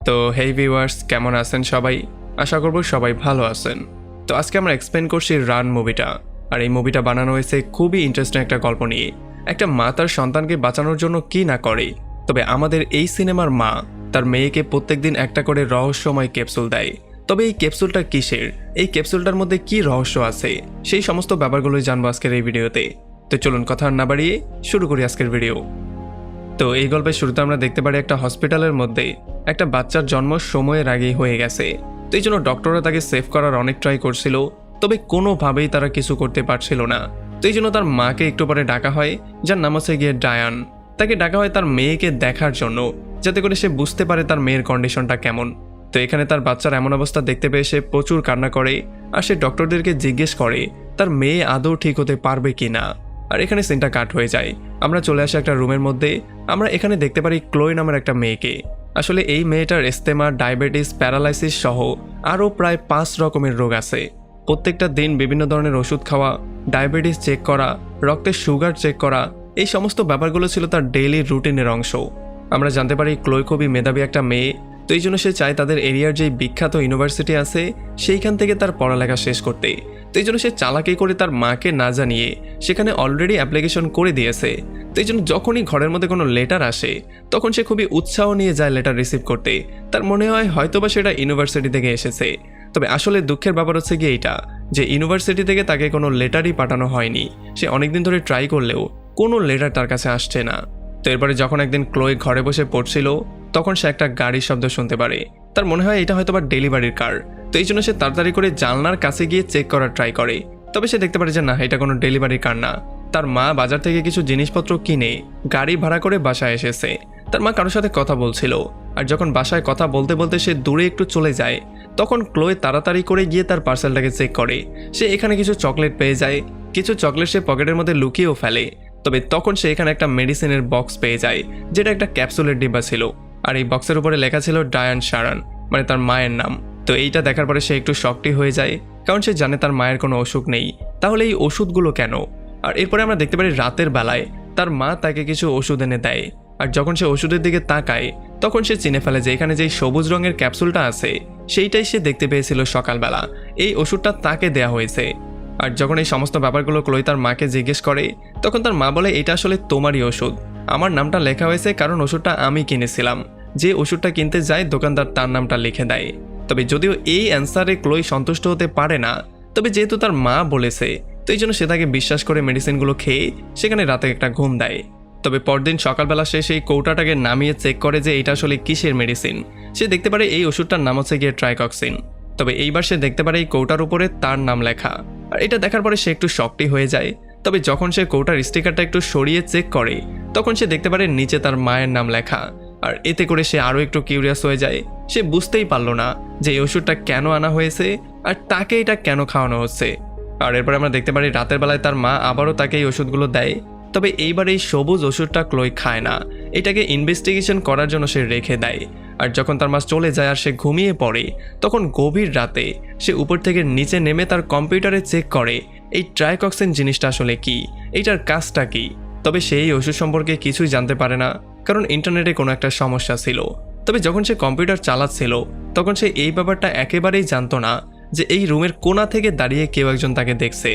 তো হেই ভিউয়ার্স, কেমন আছেন সবাই? আশা করব সবাই ভালো আছেন। তো আজকে আমরা এক্সপ্লেন করছি রান মুভিটা। আর এই মুভিটা বানানো হয়েছে খুবই ইন্টারেস্টিং একটা গল্প নিয়ে। একটা মা তার সন্তানকে বাঁচানোর জন্য কি না করে, তবে আমাদের এই সিনেমার মা তার মেয়েকে প্রত্যেকদিন একটা করে রহস্যময় ক্যাপসুল দেয়। তবে এই ক্যাপসুলটা কিসের, এই ক্যাপসুলটার মধ্যে কি রহস্য আছে, সেই সমস্ত ব্যাপারগুলোই জানবো আজকের এই ভিডিওতে। তো চলুন কথা না বাড়িয়ে শুরু করি আজকের ভিডিও। তো এই গল্পের শুরুতে আমরা দেখতে পারি একটা হসপিটালের মধ্যে একটা বাচ্চার জন্ম সময়ের আগেই হয়ে গেছে। তো এই জন্য ডক্টররা তাকে সেভ করার অনেক ট্রাই করছিল, তবে কোনোভাবেই তারা কিছু করতে পারছিল না। তো এই জন্য তার মাকে একটু পরে ডাকা হয়, যার নাম হচ্ছে গিয়ে ডায়ান। তাকে ডাকা হয় তার মেয়েকে দেখার জন্য, যাতে করে সে বুঝতে পারে তার মেয়ের কন্ডিশনটা কেমন। তো এখানে তার বাচ্চার এমন অবস্থা দেখতে পেয়ে সে প্রচুর কান্না করে, আর সে ডক্টরদেরকে জিজ্ঞেস করে তার মেয়ে আদৌ ঠিক হতে পারবে কিনা। আর এখানে সিনটা কাট হয়ে যায়। আমরা চলে আসি একটা রুমের মধ্যে। আমরা এখানে দেখতে পারি ক্লোই নামের একটা মেয়েকে। আসলে এই মেয়েটার এস্তেমা, ডায়াবেটিস, প্যারালাইসিস সহ আরও প্রায় 5 রকমের রোগ আছে। প্রত্যেকটা দিন বিভিন্ন ধরনের ওষুধ খাওয়া, ডায়াবেটিস চেক করা, রক্তের সুগার চেক করা, এই সমস্ত ব্যাপারগুলো ছিল তার ডেইলি রুটিনের অংশ। আমরা জানতে পারি ক্লোই খুবই মেধাবী একটা মেয়ে। তো এই জন্য সে চায় তাদের এরিয়ার যেই বিখ্যাত ইউনিভার্সিটি আছে সেইখান থেকে তার পড়ালেখা শেষ করতে। তো এই জন্য সে চালাকি করে তার মাকে না জানিয়ে সেখানে অলরেডি অ্যাপ্লিকেশন করে দিয়েছে। তো এই জন্য যখনই ঘরের মধ্যে কোনো লেটার আসে তখন সে খুবই উৎসাহ নিয়ে যায় লেটার রিসিভ করতে। তার মনে হয় হয়তোবা সেটা ইউনিভার্সিটি থেকে এসেছে। তবে আসলে দুঃখের ব্যাপার হচ্ছে গিয়ে এইটা যে ইউনিভার্সিটি থেকে তাকে কোনো লেটারই পাঠানো হয়নি। সে অনেকদিন ধরে ট্রাই করলেও কোনো লেটার তার কাছে আসছে না। তো এরপরে যখন একদিন ক্লোই ঘরে বসে পড়ছিল তখন সে একটা গাড়ির শব্দ শুনতে পারে। তার মনে হয় এটা হয়তো বা ডেলিভারির কার। তো এই জন্য সে তাড়াতাড়ি করে জানলার কাছে গিয়ে চেক করার ট্রাই করে। তবে সে দেখতে পারে যে না, এটা কোনো ডেলিভারির কার না। তার মা বাজার থেকে কিছু জিনিসপত্র কিনে গাড়ি ভাড়া করে বাসায় এসেছে। তার মা কারোর সাথে কথা বলছিল, আর যখন বাসায় কথা বলতে বলতে সে দূরে একটু চলে যায় তখন ক্লোই তাড়াতাড়ি করে গিয়ে তার পার্সেলটাকে চেক করে। সে এখানে কিছু চকলেট পেয়ে যায়। কিছু চকলেট সে পকেটের মধ্যে লুকিয়েও ফেলে। তবে তখন সে এখানে একটা মেডিসিনের বক্স পেয়ে যায়, যেটা একটা ক্যাপসুলের ডিব্বা ছিল। আর এই বক্সের উপরে লেখা ছিল ডায়ান শারান, মানে তার মায়ের নাম। তো এইটা দেখার পরে সে একটু শকটি হয়ে যায়, কারণ সে জানে তার মায়ের কোনো অসুখ নেই। তাহলে এই ওষুধগুলো কেন? আর এরপরে আমরা দেখতে পারি রাতের বেলায় তার মা তাকে কিছু ওষুধ এনে দেয়। আর যখন সে ওষুধের দিকে তাকায় তখন সে চিনে ফেলে যে এখানে যেই সবুজ রঙের ক্যাপসুলটা আছে সেইটাই সে দেখতে পেয়েছিল সকালবেলা। এই ওষুধটা তাকে দেয়া হয়েছে। আর যখন এই সমস্ত ব্যাপারগুলো ক্লোই তার মাকে জিজ্ঞেস করে তখন তার মা বলে এটা আসলে তোমারই ওষুধ। আমার নামটা লেখা হয়েছে কারণ ওষুধটা আমি কিনেছিলাম। যে ওষুধটা কিনতে যায় দোকানদার তার নামটা লিখে দেয়। তবে যদিও এই অ্যান্সারে ক্লোই সন্তুষ্ট হতে পারে না, তবে যেহেতু তার মা বলেছে তো এই জন্য সে তাকে বিশ্বাস করে মেডিসিনগুলো খেয়ে সেখানে রাতে একটা ঘুম দেয়। তবে পরদিন সকালবেলা সে সেই কৌটাটাকে নামিয়ে চেক করে যে এটা আসলে কিসের মেডিসিন। সে দেখতে পারে এই ওষুধটার নাম হচ্ছে গিয়ে ট্রাইকক্সিন। তবে এইবার সে দেখতে পারে এই কৌটার উপরে তার নাম লেখা। আর এটা দেখার পরে সে একটু শকটি হয়ে যায়। তবে যখন সে কৌটার স্টিকারটা একটু সরিয়ে চেক করে তখন সে দেখতে পারে নিচে তার মায়ের নাম লেখা। আর এতে করে সে আরও একটু কিউরিয়াস হয়ে যায়। সে বুঝতেই পারল না যে এই ওষুধটা কেন আনা হয়েছে আর তাকে এটা কেন খাওয়ানো হচ্ছে। আর এরপরে আমরা দেখতে পারি রাতের বেলায় তার মা আবারও তাকে এই ওষুধগুলো দেয়। তবে এইবার এই সবুজ ওষুধটা ক্লোই খায় না, এটাকে ইনভেস্টিগেশন করার জন্য সে রেখে দেয়। আর যখন তার মা চলে যায় আর সে ঘুমিয়ে পড়ে তখন গভীর রাতে সে উপর থেকে নিচে নেমে তার কম্পিউটারে চেক করে এই ট্রাইকক্সিন জিনিসটা আসলে কি, এইটার কাজটা কি। তবে সে এই ওষুধ সম্পর্কে কিছুই জানতে পারে না, কারণ ইন্টারনেটে কোনো একটা সমস্যা ছিল। তবে যখন সে কম্পিউটার চালাচ্ছিল তখন সে এই ব্যাপারটা একেবারেই জানতো না যে এই রুমের কোণা থেকে দাঁড়িয়ে কেউ একজন তাকে দেখছে।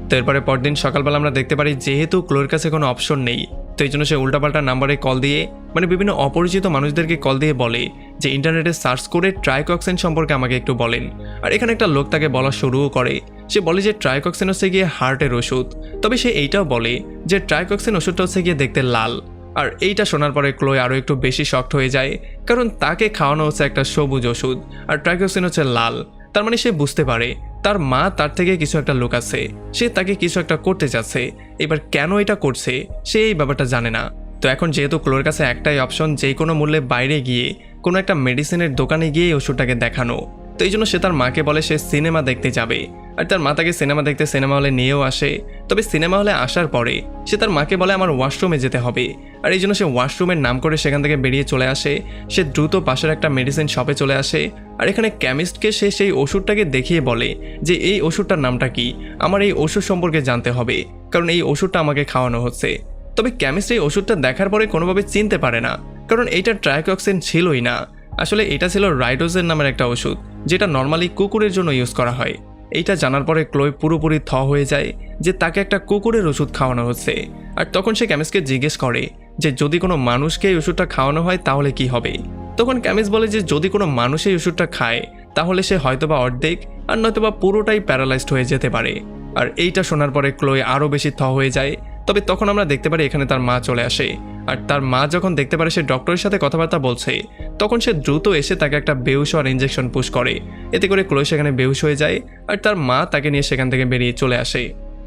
তো এরপরে পরদিন সকালবেলা আমরা দেখতে পারি যেহেতু ক্লোর কাছে কোনো অপশন নেই, তো এই জন্য সে উল্টাপাল্টা নাম্বারে কল দিয়ে, মানে বিভিন্ন অপরিচিত মানুষদেরকে কল দিয়ে বলে যে ইন্টারনেটে সার্চ করে ট্রাইকক্সিন সম্পর্কে আমাকে একটু বলেন। আর এখানে একটা লোক তাকে বলা শুরুও করে। সে বলে যে ট্রাইকক্সিন হচ্ছে গিয়ে হার্টের ওষুধ। তবে সে এইটাও বলে যে ট্রাইকক্সিন ওষুধটা হচ্ছে গিয়ে দেখতে লাল। আর এইটা শোনার পরে ক্লোই আরও একটু বেশি শকড হয়ে যায়, কারণ তাকে খাওয়ানো হচ্ছে একটা সবুজ ওষুধ আর ট্রাইকক্সিন হচ্ছে লাল। তার মানে সে বুঝতে পারে তার মা তার থেকে কিছু একটা লোক আছে, সে তাকে কিছু একটা করতে চাচ্ছে। এবার কেন এটা করছে সে এই ব্যাপারটা জানে না। তো এখন যেহেতু ক্লোর কাছে একটাই অপশন যে কোনো মূল্যে বাইরে গিয়ে কোনো একটা মেডিসিনের দোকানে গিয়ে ওষুধটাকে দেখানো, তো এই জন্য সে তার মাকে বলে সে সিনেমা দেখতে যাবে। আর তার মা তাকে সিনেমা দেখতে সিনেমা হলে নিয়েও আসে। তবে সিনেমা হলে আসার পরে সে তার মাকে বলে আমার ওয়াশরুমে যেতে হবে। আর এই জন্য সে ওয়াশরুমের নাম করে সেখান থেকে বেরিয়ে চলে আসে। সে দ্রুত পাশের একটা মেডিসিন শপে চলে আসে। আর এখানে কেমিস্টকে সে সেই ওষুধটাকে দেখিয়ে বলে যে এই ওষুধটার নামটা কি, আমার এই ওষুধ সম্পর্কে জানতে হবে, কারণ এই ওষুধটা আমাকে খাওয়ানো হচ্ছে। তবে কেমিস্ট এই ওষুধটা দেখার পরে কোনোভাবে চিনতে পারে না, কারণ এইটা ট্রাইকক্সিন ছিলই না। আসলে এটা ছিল রাইডোজের নামের একটা ওষুধ, যেটা নর্মালি কুকুরের জন্য ইউজ করা হয়। এইটা জানার পরে ক্লোই পুরোপুরি হয়ে যায় যে তাকে একটা কুকুরের ওষুধ খাওয়ানো হচ্ছে। আর তখন সে ক্যামিসকে জিজ্ঞেস করে যে যদি কোনো মানুষকে এই ওষুধটা খাওয়ানো হয় তাহলে কি হবে। তখন ক্যামিস বলে যে যদি কোনো মানুষ এই ওষুধটা খায় তাহলে সে হয়তোবা অর্ধেক আর নয়তোবা পুরোটাই প্যারালাইজড হয়ে যেতে পারে। আর এইটা শোনার পরে ক্লোই আরও বেশি হয়ে যায়। তবে তখন আমরা দেখতে পারি এখানে তার মা চলে আসে। আর তার মা যখন দেখতে পারে সে ডক্টরের সাথে কথাবার্তা বলছে, তখন সে দ্রুত এসে তাকে একটা বেহুশ হওয়ার ইঞ্জেকশন পুশ করে। এতে করে ক্লোই সেখানে বেহুশ হয়ে যায় আর তার মা তাকে নিয়ে সেখান থেকে বেরিয়ে চলে আসে।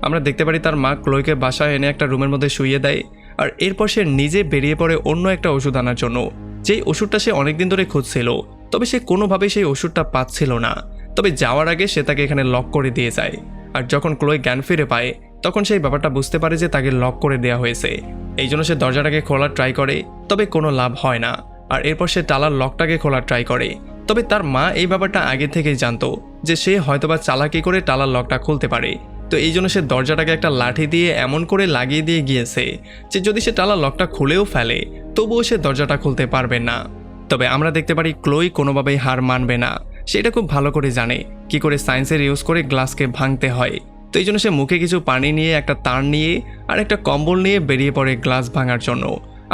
আমরা দেখতে পারি তার মা ক্লোইকে বাসায় এনে একটা রুমের মধ্যে শুইয়ে দেয়। আর এরপর সে নিজে বেরিয়ে পড়ে অন্য একটা ওষুধ আনার জন্য, যেই ওষুধটা সে অনেকদিন ধরে খুঁজছিল। তবে সে কোনোভাবেই সেই ওষুধটা পাচ্ছিল না। তবে যাওয়ার আগে সে তাকে এখানে লক করে দিয়ে যায়। আর যখন ক্লোই জ্ঞান ফিরে পায় তখন সেই ব্যাপারটা বুঝতে পারে যে তাকে লক করে দেওয়া হয়েছে। এই জন্য সে দরজাটাকে খোলার ট্রাই করে, তবে কোনো লাভ হয় না। আর এরপর সে টালার লকটাকে খোলার ট্রাই করে। তবে তার মা এই ব্যাপারটা আগে থেকেই জানতো যে সে হয়তোবা চালাকি করে টালার লকটা খুলতে পারে। তো এই জন্য সে দরজাটাকে একটা লাঠি দিয়ে এমন করে লাগিয়ে দিয়ে গিয়েছে যে যদি সে টালার লকটা খুলেও ফেলে তবুও সে দরজাটা খুলতে পারবে না। তবে আমরা দেখতে পারি ক্লোই কোনোভাবেই হার মানবে না। সেটা খুব ভালো করে জানে কি করে সায়েন্সের ইউজ করে গ্লাসকে ভাঙতে হয়। তো এই জন্য সে মুখে কিছু পানি নিয়ে, একটা তার নিয়ে আর একটা কম্বল নিয়ে বেরিয়ে পড়ে গ্লাস ভাঙার জন্য।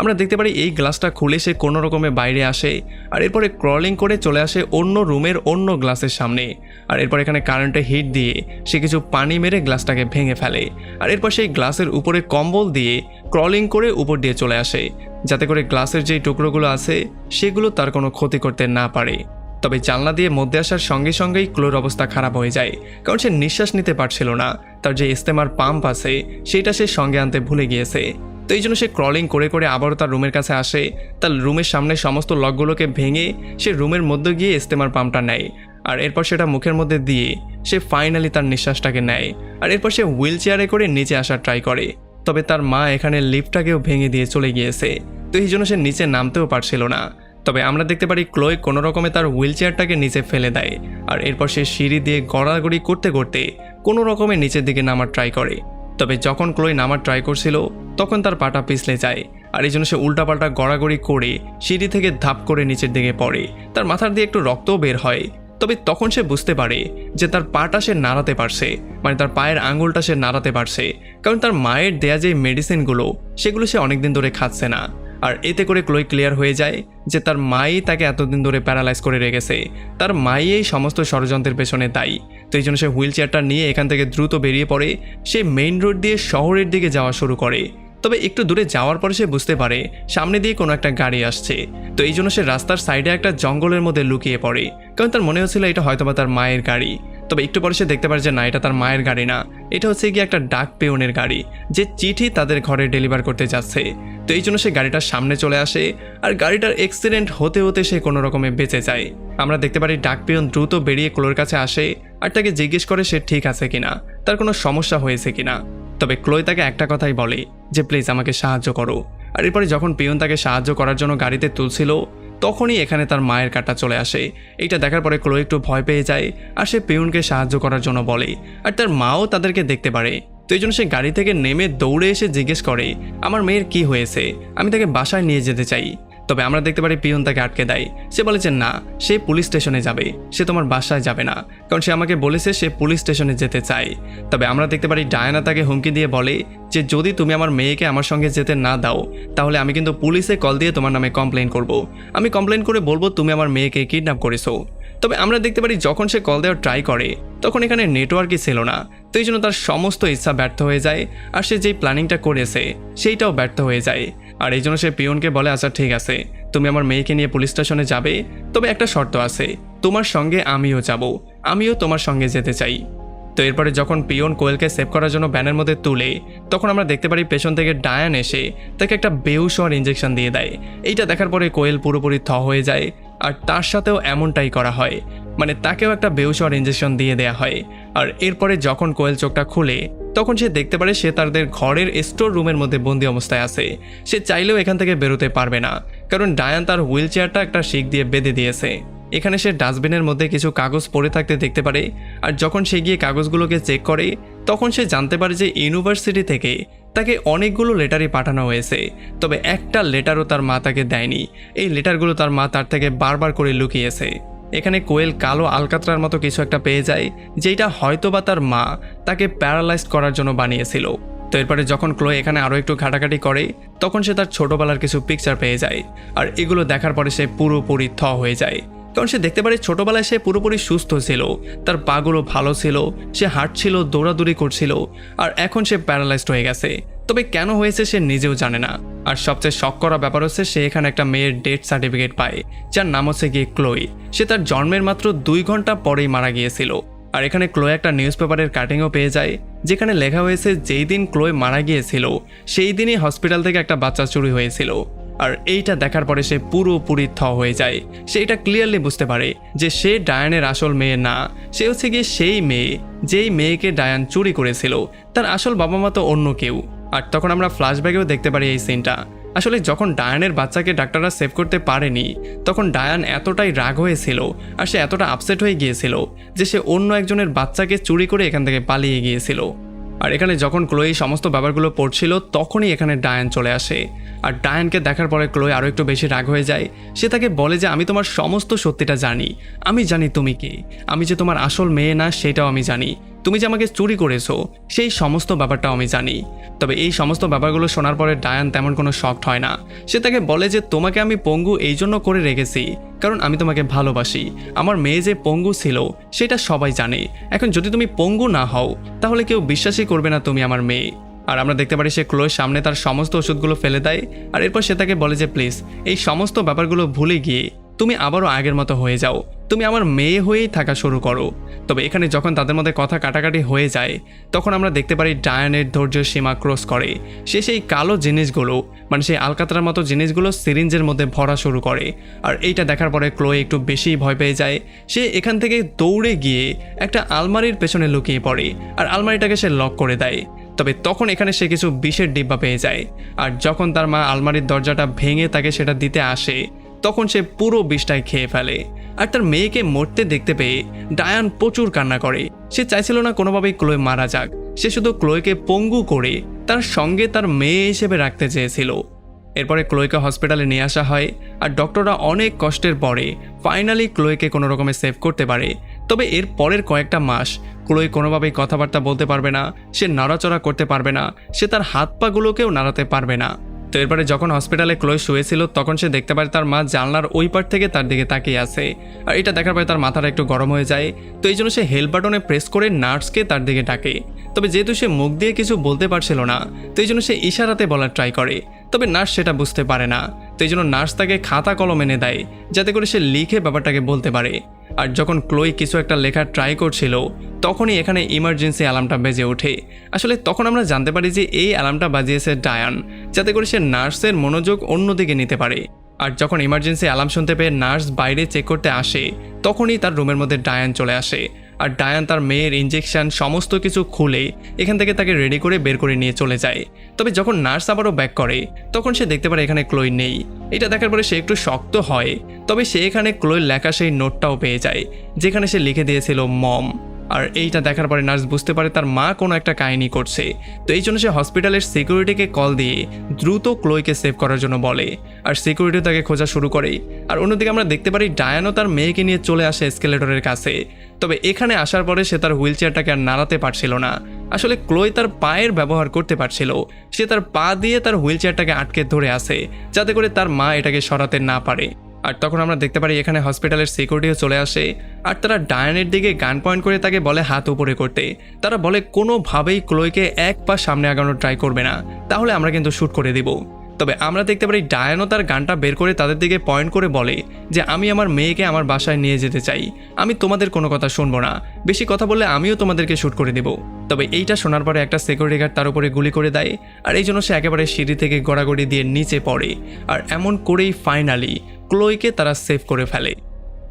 আমরা দেখতে পারি এই গ্লাসটা খুলে সে কোনো রকমে বাইরে আসে আর এরপরে ক্রলিং করে চলে আসে অন্য রুমের অন্য গ্লাসের সামনে। আর এরপর এখানে কারেন্টে হিট দিয়ে সে কিছু পানি মেরে গ্লাসটাকে ভেঙে ফেলে। আর এরপর সেই গ্লাসের উপরে কম্বল দিয়ে ক্রলিং করে উপর দিয়ে চলে আসে, যাতে করে গ্লাসের যেই টুকরোগুলো আছে সেগুলো তার কোনো ক্ষতি করতে না পারে। তবে জানলা দিয়ে মধ্যে আসার সঙ্গে সঙ্গেই ক্লোর অবস্থা খারাপ হয়ে যায়, কারণ সে নিঃশ্বাস নিতে পারছিল না। তার যে ইস্তেমার পাম্প আছে সেটা সে সঙ্গে আনতে ভুলে গিয়েছে। তো এই জন্য সে ক্রলিং করে করে আবারও তার রুমের কাছে আসে। তার রুমের সামনে সমস্ত লকগুলোকে ভেঙে সে রুমের মধ্যে গিয়ে ইস্তেমার পাম্পটা নেয়। আর এরপর সেটা মুখের মধ্যে দিয়ে সে ফাইনালি তার নিঃশ্বাসটাকে নেয়। আর এরপর সে হুইল চেয়ারে করে নিচে আসার ট্রাই করে। তবে তার মা এখানে লিফটটাকেও ভেঙে দিয়ে চলে গিয়েছে। তো এই জন্য সে নিচে নামতেও পারছিল না। তবে আমরা দেখতে পারি ক্লোই কোনো রকমে তার হুইল চেয়ারটাকে নিচে ফেলে দেয়। আর এরপর সে সিঁড়ি দিয়ে গড়াগড়ি করতে করতে কোনো রকমে নিচের দিকে নামার ট্রাই করে। তবে যখন ক্লোই নামার ট্রাই করছিল তখন তার পাটা পিছলে যায়। আর এই জন্য সে উল্টাপাল্টা গড়াগড়ি করে সিঁড়ি থেকে ধাপ করে নিচের দিকে পড়ে। তার মাথার দিয়ে একটু রক্তও বের হয়। তবে তখন সে বুঝতে পারে যে তার পাটা সে নাড়াতে পারছে, মানে তার পায়ের আঙুলটা সে নাড়াতে পারছে, কারণ তার মায়ের দেয়া যে মেডিসিনগুলো সেগুলো সে অনেকদিন ধরে খাচ্ছে না। আর এতে করে ক্লোই ক্লিয়ার হয়ে যায় যে তার মাই তাকে এতদিন ধরে প্যারালাইজ করে রেখেছে, তার মাই এই সমস্ত ষড়যন্ত্রের পেছনে দায়ী। তো এই জন্য সে হুইল চেয়ারটা নিয়ে এখান থেকে দ্রুত বেরিয়ে পড়ে। সে মেইন রোড দিয়ে শহরের দিকে যাওয়া শুরু করে। তবে একটু দূরে যাওয়ার পরে সে বুঝতে পারে সামনে দিয়ে কোনো একটা গাড়ি আসছে। তো এই জন্য সে রাস্তার সাইডে একটা জঙ্গলের মধ্যে লুকিয়ে পড়ে, কারণ তার মনে হচ্ছিল এটা হয়তোবা তার মায়ের গাড়ি। তবে একটু পরে সে দেখতে পারে যে না, এটা তার মায়ের গাড়ি না, এটা হচ্ছে গিয়ে একটা ডাক পেয়নের গাড়ি, যে চিঠি তাদের ঘরে ডেলিভার করতে যাচ্ছে। তো এই জন্য সে গাড়িটার সামনে চলে আসে আর গাড়িটার অ্যাক্সিডেন্ট হতে হতে সে কোনো রকমে বেঁচে যায়। আমরা দেখতে পারি ডাক পেয়ন দ্রুত বেরিয়ে ক্লোর কাছে আসে আর তাকে জিজ্ঞেস করে সে ঠিক আছে কিনা, তার কোনো সমস্যা হয়েছে কিনা। তবে ক্লোই তাকে একটা কথাই বলে যে প্লিজ আমাকে সাহায্য করো। আর এরপরে যখন পেয়ন তাকে সাহায্য করার জন্য গাড়িতে তুলছিল তখনই এখানে তার মায়ের কাটা চলে আসে। এইটা দেখার পরে ক্লোই একটু ভয় পেয়ে যায় আর সে পেয়নকে সাহায্য করার জন্য বলে। আর তার মাও তাদেরকে দেখতে পারে। তো এই জন্য সে গাড়ি থেকে নেমে দৌড়ে এসে জিজ্ঞেস করে আমার মেয়ের কি হয়েছে, আমি তাকে বাসায় নিয়ে যেতে চাই। তবে আমরা দেখতে পারি পিয়ন তাকে আটকে দেয়। সে বলেছে না, সে পুলিশ স্টেশনে যাবে, সে তোমার বাসায় যাবে না, কারণ সে আমাকে বলেছে সে পুলিশ স্টেশনে যেতে চায়। তবে আমরা দেখতে পারি ডায়ানা তাকে হুমকি দিয়ে বলে যে যদি তুমি আমার মেয়েকে আমার সঙ্গে যেতে না দাও তাহলে আমি কিন্তু পুলিশে কল দিয়ে তোমার নামে কমপ্লেন করব। আমি কমপ্লেন করে বলবো তুমি আমার মেয়েকে কিডন্যাপ করেছো। তবে আমরা দেখতে পারি যখন সে কল দেওয়ার ট্রাই করে তখন এখানে নেটওয়ার্কই ছিল না। তো এই জন্য তার সমস্ত ইচ্ছা ব্যর্থ হয়ে যায় আর সে যেই প্ল্যানিংটা করেছে সেইটাও ব্যর্থ হয়ে যায়। আর এই জন্য সে পিয়নকে বলে আচ্ছা ঠিক আছে, তুমি আমার মেয়েকে নিয়ে পুলিশ স্টেশনে যাবে, তবে একটা শর্ত আছে, তোমার সঙ্গে আমিও যাব, আমিও তোমার সঙ্গে যেতে চাই। তো এরপরে যখন পিয়ন কোয়েলকে সেভ করার জন্য ব্যানের মধ্যে তুলে তখন আমরা দেখতে পারি পেছন থেকে ডায়ান এসে তাকে একটা বেহুশ হওয়ার ইঞ্জেকশন দিয়ে দেয়। এইটা দেখার পরে কোয়েল পুরোপুরি হয়ে যায় আর তার সাথেও এমনটাই করা হয়, মানে তাকেও একটা বেহুশ হওয়ার ইঞ্জেকশন দিয়ে দেওয়া হয়। আর এরপরে যখন কোয়েল চোখটা খুলে তখন সে দেখতে পারে সে তাদের ঘরের স্টোর রুমের মধ্যে বন্দি অবস্থায় আছে। সে চাইলেও এখান থেকে বেরোতে পারবে না, কারণ ডায়ান তার হুইল চেয়ারটা একটা শিক দিয়ে বেঁধে দিয়েছে। এখানে সে ডাস্টবিনের মধ্যে কিছু কাগজ পড়ে থাকতে দেখতে পারে। আর যখন সে গিয়ে কাগজগুলোকে চেক করে তখন সে জানতে পারে যে ইউনিভার্সিটি থেকে তাকে অনেকগুলো লেটারই পাঠানো হয়েছে, তবে একটা লেটারও তার মা তাকে দেয়নি। এই লেটারগুলো তার মা তার থেকে বারবার করে লুকিয়েছে। এখানে কোয়েল কালো আলকাতরার মতো কিছু একটা পেয়ে যায়, যেটা হয়তোবা তার মা তাকে প্যারালাইজ করার জন্য বানিয়েছিল। তো এরপরে যখন ক্লোই এখানে আরও একটু ঘাটাঘাটি করে, তখন সে তার ছোটোবেলার কিছু পিকচার পেয়ে যায়। আর এগুলো দেখার পরে সে পুরোপুরি থ হয়ে যায়, কারণ সে দেখতে পারে ছোটোবেলায় সে পুরোপুরি সুস্থ ছিল, তার পাগুলো ভালো ছিল, সে হাঁটছিল, দৌড়াদৌড়ি করছিল, আর এখন সে প্যারালাইজড হয়ে গেছে। তবে কেন হয়েছে সে নিজেও জানে না। আর সবচেয়ে শক করা ব্যাপার হচ্ছে সে এখানে একটা মেয়ের ডেথ সার্টিফিকেট পায়, যার নাম হচ্ছে গিয়ে ক্লোই। সে তার জন্মের মাত্র 2 ঘন্টা পরেই মারা গিয়েছিল। আর এখানে ক্লোই একটা নিউজ পেপারের কাটিংও পেয়ে যায়, যেখানে লেখা হয়েছে যেই দিন ক্লোই মারা গিয়েছিল সেই দিনই হসপিটাল থেকে একটা বাচ্চা চুরি হয়েছিল। আর এইটা দেখার পরে সে পুরোপুরি থ হয়ে যায়। সে এটা ক্লিয়ারলি বুঝতে পারে যে সে ডায়ানের আসল মেয়ে না, সে হচ্ছে গিয়ে সেই মেয়ে যেই মেয়েকে ডায়ান চুরি করেছিল। তার আসল বাবা মা তো অন্য কেউ। আর তখন আমরা ফ্ল্যাশব্যাকেও দেখতে পারি এই সিনটা। আসলে যখন ডায়ানের বাচ্চাকে ডাক্তাররা সেভ করতে পারেনি, তখন ডায়ান এতটাই রাগ হয়েছিল আর সে এতটা আপসেট হয়ে গিয়েছিল যে সে অন্য একজনের বাচ্চাকে চুরি করে এখান থেকে পালিয়ে গিয়েছিল। আর এখানে যখন ক্লোই সমস্ত ব্যাপারগুলো পড়ছিল, তখনই এখানে ডায়ান চলে আসে। আর ডায়ানকে দেখার পরে ক্লোই আরও একটু বেশি রাগ হয়ে যায়। সে তাকে বলে যে আমি তোমার সমস্ত সত্যিটা জানি, আমি জানি তুমি কে, আমি যে তোমার আসল মেয়ে না সেটাও আমি জানি, তুমি যে আমাকে চুরি করেছো সেই সমস্ত ব্যাপারটাও আমি জানি। তবে এই সমস্ত ব্যাপারগুলো শোনার পরে ডায়ান তেমন কোনো শকড হয় না। সে তাকে বলে যে তোমাকে আমি পঙ্গু এই জন্য করে রেখেছি কারণ আমি তোমাকে ভালোবাসি, আমার মেয়ে যে পঙ্গু ছিল সেটা সবাই জানে। এখন যদি তুমি পঙ্গু না হও তাহলে কেউ বিশ্বাসই করবে না তুমি আমার মেয়ে। আর আমরা দেখতে পারি সে ক্লোয়ের সামনে তার সমস্ত ওষুধগুলো ফেলে দেয়। আর এরপর সে তাকে বলে যে প্লিজ এই সমস্ত ব্যাপারগুলো ভুলে গিয়ে তুমি আবারও আগের মতো হয়ে যাও, তুমি আমার মেয়ে হয়েই থাকা শুরু করো। তবে এখানে যখন তাদের মধ্যে কথা কাটাকাটি হয়ে যায়, তখন আমরা দেখতে পারি ডায়ানের ধৈর্যের সীমা ক্রস করে। সে সেই কালো জিনিসগুলো, মানে সেই আলকাতরার মতো জিনিসগুলো সিরিঞ্জের মধ্যে ভরা শুরু করে। আর এইটা দেখার পরে ক্লোয়ে একটু বেশি ভয় পেয়ে যায়। সে এখান থেকে দৌড়ে গিয়ে একটা আলমারির পেছনে লুকিয়ে পড়ে আর আলমারিটাকে সে লক করে দেয়। তবে তখন এখানে সে কিছু বিষের ডিব্বা পেয়ে যায়। আর যখন তার মা আলমারির দরজাটা ভেঙে তাকে সেটা দিতে আসে, তখন সে পুরো বিষটাই খেয়ে ফেলে। আর তার মেয়েকে মরতে দেখতে পেয়ে ডায়ান প্রচুর কান্না করে। সে চাইছিল না কোনোভাবেই ক্লোয় মারা যাক, সে শুধু ক্লোয়কে পঙ্গু করে তার সঙ্গে তার মেয়ে হিসেবে রাখতে চেয়েছিল। এরপরে ক্লোয়কে হসপিটালে নিয়ে আসা হয় আর ডক্টররা অনেক কষ্টের পরে ফাইনালি ক্লোয়কে কোনো রকমে সেভ করতে পারে। তবে এর পরের কয়েকটা মাস ক্লোয় কোনোভাবেই কথাবার্তা বলতে পারবে না, সে নড়াচড়া করতে পারবে না, সে তার হাত পাগুলোকেও নাড়াতে পারবে না। তো এরপরে যখন হসপিটালে ক্লোয় শুয়েছিল, তখন সে দেখতে পারে তার মা জানলার ওই পার থেকে তার দিকে তাকিয়ে আছে। আর এটা দেখার পরে তার মাথাটা একটু গরম হয়ে যায়। তো এই জন্য সে হেল্প বাটনে প্রেস করে নার্সকে তার দিকে ডাকে। তবে যেহেতু সে মুখ দিয়ে কিছু বলতে পারছিল না, তো এই জন্য সে ইশারাতে বলার ট্রাই করে। তবে নার্স সেটা বুঝতে পারে না। তো এই জন্য নার্স তাকে খাতা কলম এনে দেয়, যাতে করে সে লিখে ব্যাপারটাকে বলতে পারে। আর যখন ক্লোই কিছু একটা লেখার ট্রাই করছিল, তখনই এখানে ইমার্জেন্সি অ্যালার্মটা বেজে ওঠে। আসলে তখন আমরা জানতে পারি যে এই অ্যালার্মটা বাজিয়েছে ডায়ান, যাতে করে সে নার্সের মনোযোগ অন্যদিকে নিতে পারে। আর যখন ইমার্জেন্সি অ্যালার্ম শুনতে পেয়ে নার্স বাইরে চেক করতে আসে, তখনই তার রুমের মধ্যে ডায়ান চলে আসে। আর ডায়ান তার মেয়ের ইনজেকশন সমস্ত কিছু খুলে এখান থেকে তাকে রেডি করে বের করে নিয়ে চলে যায়। তবে যখন নার্স আবারও ব্যাক করে, তখন সে দেখতে পারে এখানে ক্লোই নেই। এটা দেখার পরে সে একটু শক্ত হয়। তবে সে এখানে ক্লোইর লেখা সেই নোটটাও পেয়ে যায়, যেখানে সে লিখে দিয়েছিল মম। আর এইটা দেখার পরে নার্স বুঝতে পারে তার মা কোনো একটা কাহিনী করছে। তো এই জন্য সে হসপিটালের সিকিউরিটিকে কল দিয়ে দ্রুত ক্লোইকে সেভ করার জন্য বলে। আর সিকিউরিটি তাকে খোঁজা শুরু করে। আর অন্যদিকে আমরা দেখতে পারি ডায়ানও তার মেয়েকে নিয়ে চলে আসে এসকেলেটরের কাছে। তবে এখানে আসার পরে সে তার হুইল চেয়ারটাকে আর নাড়াতে পারছিল না। আসলে ক্লোই তার পায়ের ব্যবহার করতে পারছিল। সে তার পা দিয়ে তার হুইল চেয়ারটাকে আটকে ধরে আসে, যাতে করে তার মা এটাকে সরাতে না পারে। আর তখন আমরা দেখতে পারি এখানে হসপিটালের সিকিউরিটিও চলে আসে। আর তারা ডায়ানের দিকে গান পয়েন্ট করে তাকে বলে হাত উপরে করতে। তারা বলে কোনোভাবেই ক্লোইকে এক পা সামনে আগানোর ট্রাই করবে না, তাহলে আমরা কিন্তু শ্যুট করে দিব। তবে আমরা দেখতে পারি ডায়ানও তার গানটা বের করে তাদের দিকে পয়েন্ট করে বলে যে আমি আমার মেয়েকে আমার বাসায় নিয়ে যেতে চাই, আমি তোমাদের কোনো কথা শুনবো না, বেশি কথা বললে আমিও তোমাদেরকে শ্যুট করে দেব। তবে এইটা শোনার পরে একটা সিকিউরিটি গার্ড তার উপরে গুলি করে দেয়। আর এই জন্য সে একেবারে সিঁড়ি থেকে গড়াগড়ি দিয়ে নিচে পড়ে। আর এমন করেই ফাইনালি ক্লোইকে তারা সেভ করে ফেলে।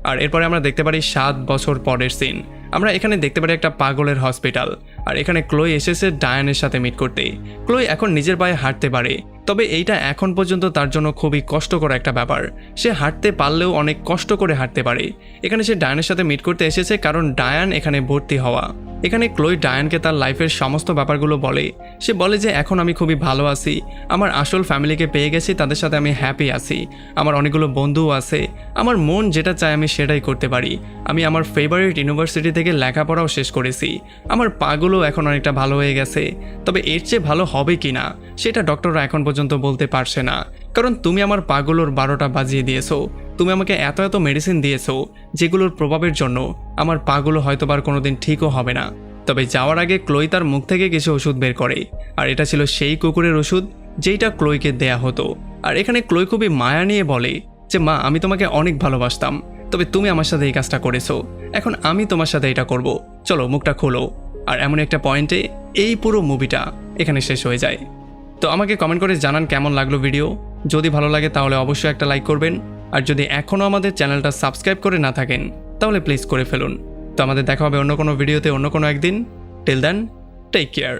আর এরপরে আমরা দেখতে পারি 7 বছর পরের সিন। আমরা এখানে দেখতে পারি একটা পাগলের হসপিটাল। আর এখানে ক্লোই এসেছে ডায়ানের সাথে মিট করতে। ক্লোই এখন নিজের পায়ে হাঁটতে পারে, তবে এইটা এখন পর্যন্ত তার জন্য খুবই কষ্টকর একটা ব্যাপার। সে হাঁটতে পারলেও অনেক কষ্ট করে হাঁটতে পারে। এখানে সে ডায়ানের সাথে মিট করতে এসেছে কারণ ডায়ান এখানে ভর্তি হওয়া। এখানে ক্লোই ডায়ানকে তার লাইফের সমস্ত ব্যাপারগুলো বলে। সে বলে যে এখন আমি খুবই ভালো আছি, আমার আসল ফ্যামিলিকে পেয়ে গেছি, তাদের সাথে আমি হ্যাপি আছি, আমার অনেকগুলো বন্ধুও আছে, আমার মন যেটা চায় আমি সেটাই করতে পারি, আমি আমার ফেভারিট ইউনিভার্সিটি থেকে লেখাপড়াও শেষ করেছি, আমার পাগুলো এখন অনেকটা ভালো হয়ে গেছে। তবে এর চেয়ে ভালো হবে কি না সেটা ডক্টররা এখন পর্যন্ত বলতে পারছে না, কারণ তুমি আমার পাগুলোর 12টা বাজিয়ে দিয়েছো। তুমি আমাকে এত এত মেডিসিন দিয়েছো যেগুলোর প্রভাবের জন্য আমার পাগুলো হয়তোবার কোনোদিন ঠিকও হবে না। তবে যাওয়ার আগে ক্লোই তার মুখ থেকে কিছু ওষুধ বের করে, আর এটা ছিল সেই কুকুরের ওষুধ যেইটা ক্লোইকে দেয়া হতো। আর এখানে ক্লোই খুবই মায়া নিয়ে বলে যে মা, আমি তোমাকে অনেক ভালোবাসতাম, তবে তুমি আমার সাথে এই কাজটা করেছো, এখন আমি তোমার সাথে এটা করব, চলো মুখটা খোলো। আর এমন একটা পয়েন্টে এই পুরো মুভিটা এখানে শেষ হয়ে যায়। তো আমাকে কমেন্ট করে জানান কেমন লাগলো ভিডিও। যদি ভালো লাগে তাহলে অবশ্যই একটা লাইক করবেন, আর যদি এখনও আমাদের চ্যানেলটা সাবস্ক্রাইব করে না থাকেন তাহলে প্লিজ করে ফেলুন। তো আমাদের দেখা হবে অন্য কোনো ভিডিওতে অন্য কোনো একদিন। Till then, take care.